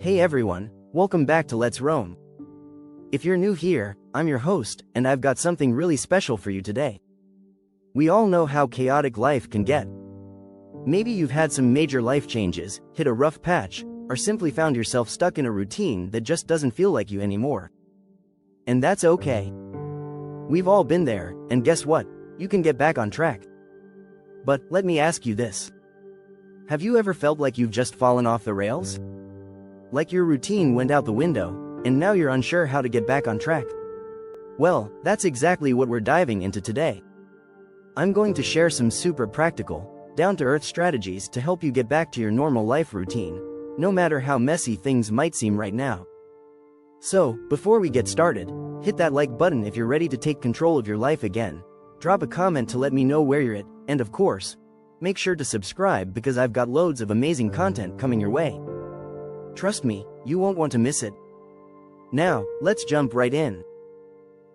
Hey everyone, welcome back to Let's Roam. If you're new here, I'm your host, and I've got something really special for you today. We all know how chaotic life can get. Maybe you've had some major life changes, hit a rough patch, or simply found yourself stuck in a routine that just doesn't feel like you anymore. And that's okay. We've all been there, and guess what? You can get back on track. But let me ask you this. Have you ever felt like you've just fallen off the rails? Like your routine went out the window, and now you're unsure how to get back on track? Well, that's exactly what we're diving into today. I'm going to share some super practical, down-to-earth strategies to help you get back to your normal life routine, no matter how messy things might seem right now. So, before we get started, hit that like button if you're ready to take control of your life again, drop a comment to let me know where you're at, and of course, make sure to subscribe because I've got loads of amazing content coming your way. Trust me, you won't want to miss it. Now, let's jump right in.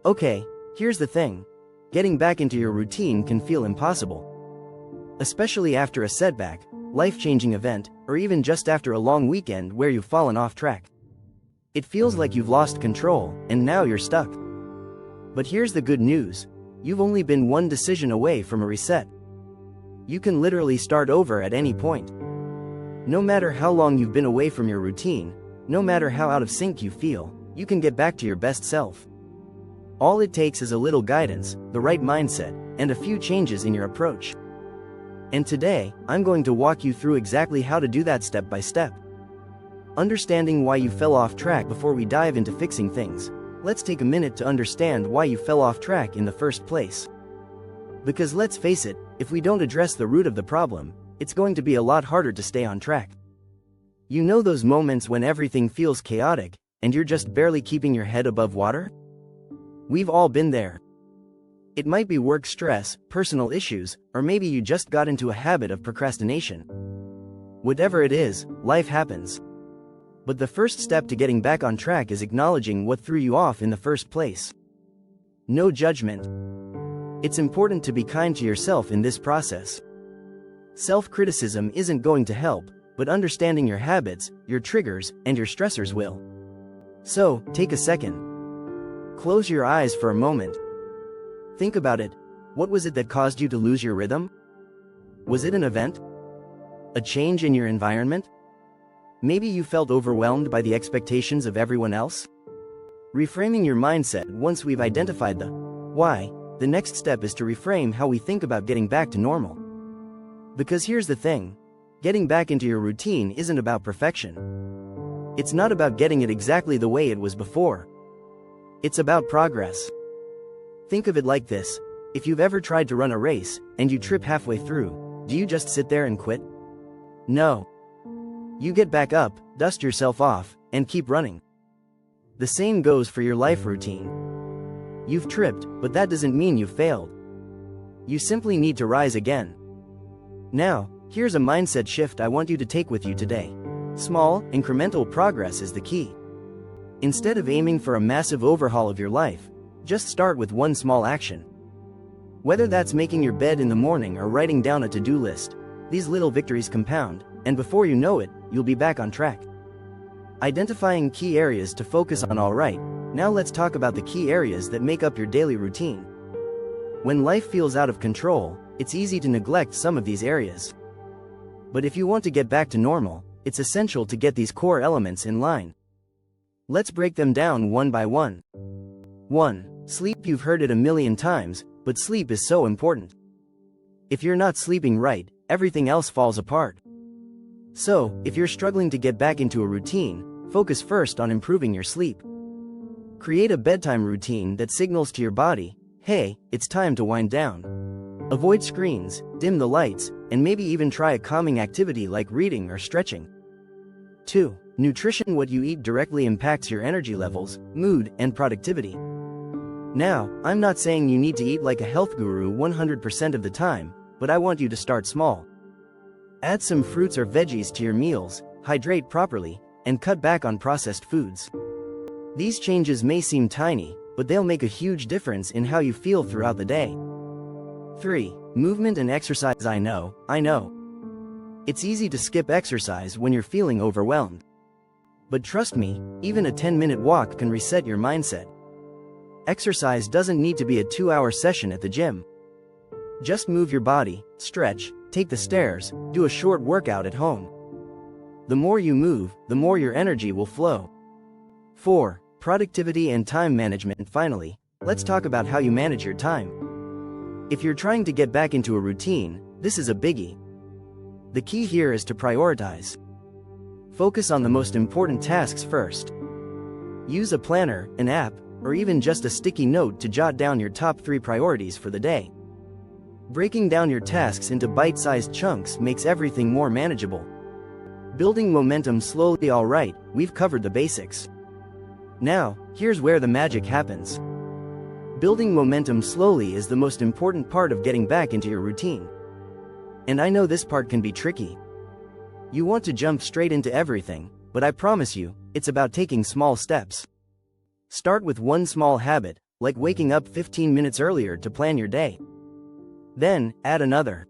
Okay, here's the thing. Getting back into your routine can feel impossible. Especially after a setback, life-changing event, or even just after a long weekend where you've fallen off track. It feels like you've lost control, and now you're stuck. But here's the good news. You've only been one decision away from a reset. You can literally start over at any point. No matter how long you've been away from your routine, no matter how out of sync you feel, you can get back to your best self. All it takes is a little guidance, the right mindset, and a few changes in your approach. And today, I'm going to walk you through exactly how to do that step by step. Understanding why you fell off track. Before we dive into fixing things, let's take a minute to understand why you fell off track in the first place. Because let's face it, if we don't address the root of the problem, it's going to be a lot harder to stay on track. You know those moments when everything feels chaotic, and you're just barely keeping your head above water? We've all been there. It might be work stress, personal issues, or maybe you just got into a habit of procrastination. Whatever it is, life happens. But the first step to getting back on track is acknowledging what threw you off in the first place. No judgment. It's important to be kind to yourself in this process. Self-criticism isn't going to help, but understanding your habits, your triggers, and your stressors will. So, take a second. Close your eyes for a moment. Think about it. What was it that caused you to lose your rhythm? Was it an event? A change in your environment? Maybe you felt overwhelmed by the expectations of everyone else? Reframing your mindset. Once we've identified the why, the next step is to reframe how we think about getting back to normal. Because here's the thing. Getting back into your routine isn't about perfection. It's not about getting it exactly the way it was before. It's about progress. Think of it like this. If you've ever tried to run a race, and you trip halfway through, do you just sit there and quit? No. You get back up, dust yourself off, and keep running. The same goes for your life routine. You've tripped, but that doesn't mean you've failed. You simply need to rise again. Now, here's a mindset shift I want you to take with you today. Small, incremental progress is the key. Instead of aiming for a massive overhaul of your life, just start with one small action. Whether that's making your bed in the morning or writing down a to-do list, these little victories compound, and before you know it, you'll be back on track. Identifying key areas to focus on. Alright, now let's talk about the key areas that make up your daily routine. When life feels out of control, it's easy to neglect some of these areas. But if you want to get back to normal, it's essential to get these core elements in line. Let's break them down one by one. 1. Sleep. You've heard it a million times, but sleep is so important. If you're not sleeping right, everything else falls apart. So, if you're struggling to get back into a routine, focus first on improving your sleep. Create a bedtime routine that signals to your body, hey, it's time to wind down. Avoid screens, dim the lights, and maybe even try a calming activity like reading or stretching. 2. Nutrition. What you eat directly impacts your energy levels, mood, and productivity. Now, I'm not saying you need to eat like a health guru 100% of the time, but I want you to start small. Add some fruits or veggies to your meals, hydrate properly, and cut back on processed foods. These changes may seem tiny, but they'll make a huge difference in how you feel throughout the day. 3. Movement and exercise. I know. It's easy to skip exercise when you're feeling overwhelmed. But trust me, even a 10-minute walk can reset your mindset. Exercise doesn't need to be a 2-hour session at the gym. Just move your body, stretch, take the stairs, do a short workout at home. The more you move, the more your energy will flow. 4. Productivity and time management. Finally, let's talk about how you manage your time. If you're trying to get back into a routine, this is a biggie. The key here is to prioritize. Focus on the most important tasks first. Use a planner, an app, or even just a sticky note to jot down your top 3 priorities for the day. Breaking down your tasks into bite-sized chunks makes everything more manageable. Building momentum slowly. Alright, we've covered the basics. Now, here's where the magic happens. Building momentum slowly is the most important part of getting back into your routine. And I know this part can be tricky. You want to jump straight into everything, but I promise you, it's about taking small steps. Start with one small habit, like waking up 15 minutes earlier to plan your day. Then, add another.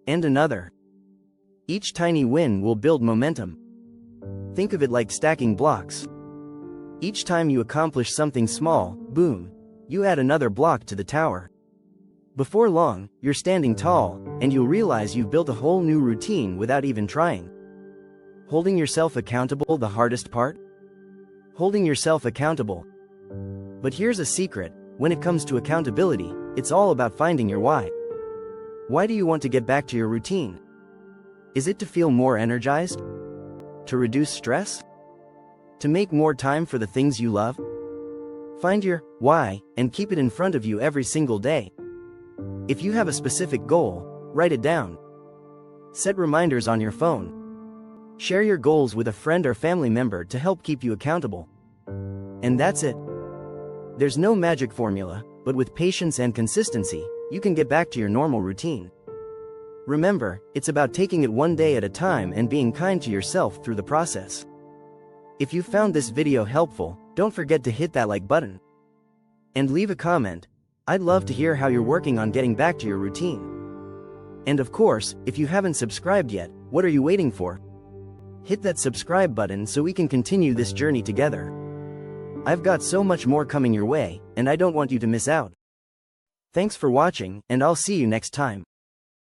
And another. Each tiny win will build momentum. Think of it like stacking blocks. Each time you accomplish something small, boom, you add another block to the tower. Before long, you're standing tall, and you'll realize you've built a whole new routine without even trying. Holding yourself accountable, the hardest part? Holding yourself accountable. But here's a secret, when it comes to accountability, it's all about finding your why. Why do you want to get back to your routine? Is it to feel more energized? To reduce stress? To make more time for the things you love? Find your why and keep it in front of you every single day. If you have a specific goal, write it down. Set reminders on your phone. Share your goals with a friend or family member to help keep you accountable. And that's it. There's no magic formula, but with patience and consistency, you can get back to your normal routine. Remember, it's about taking it one day at a time and being kind to yourself through the process. If you found this video helpful, don't forget to hit that like button. And leave a comment. I'd love to hear how you're working on getting back to your routine. And of course, if you haven't subscribed yet, what are you waiting for? Hit that subscribe button so we can continue this journey together. I've got so much more coming your way, and I don't want you to miss out. Thanks for watching, and I'll see you next time.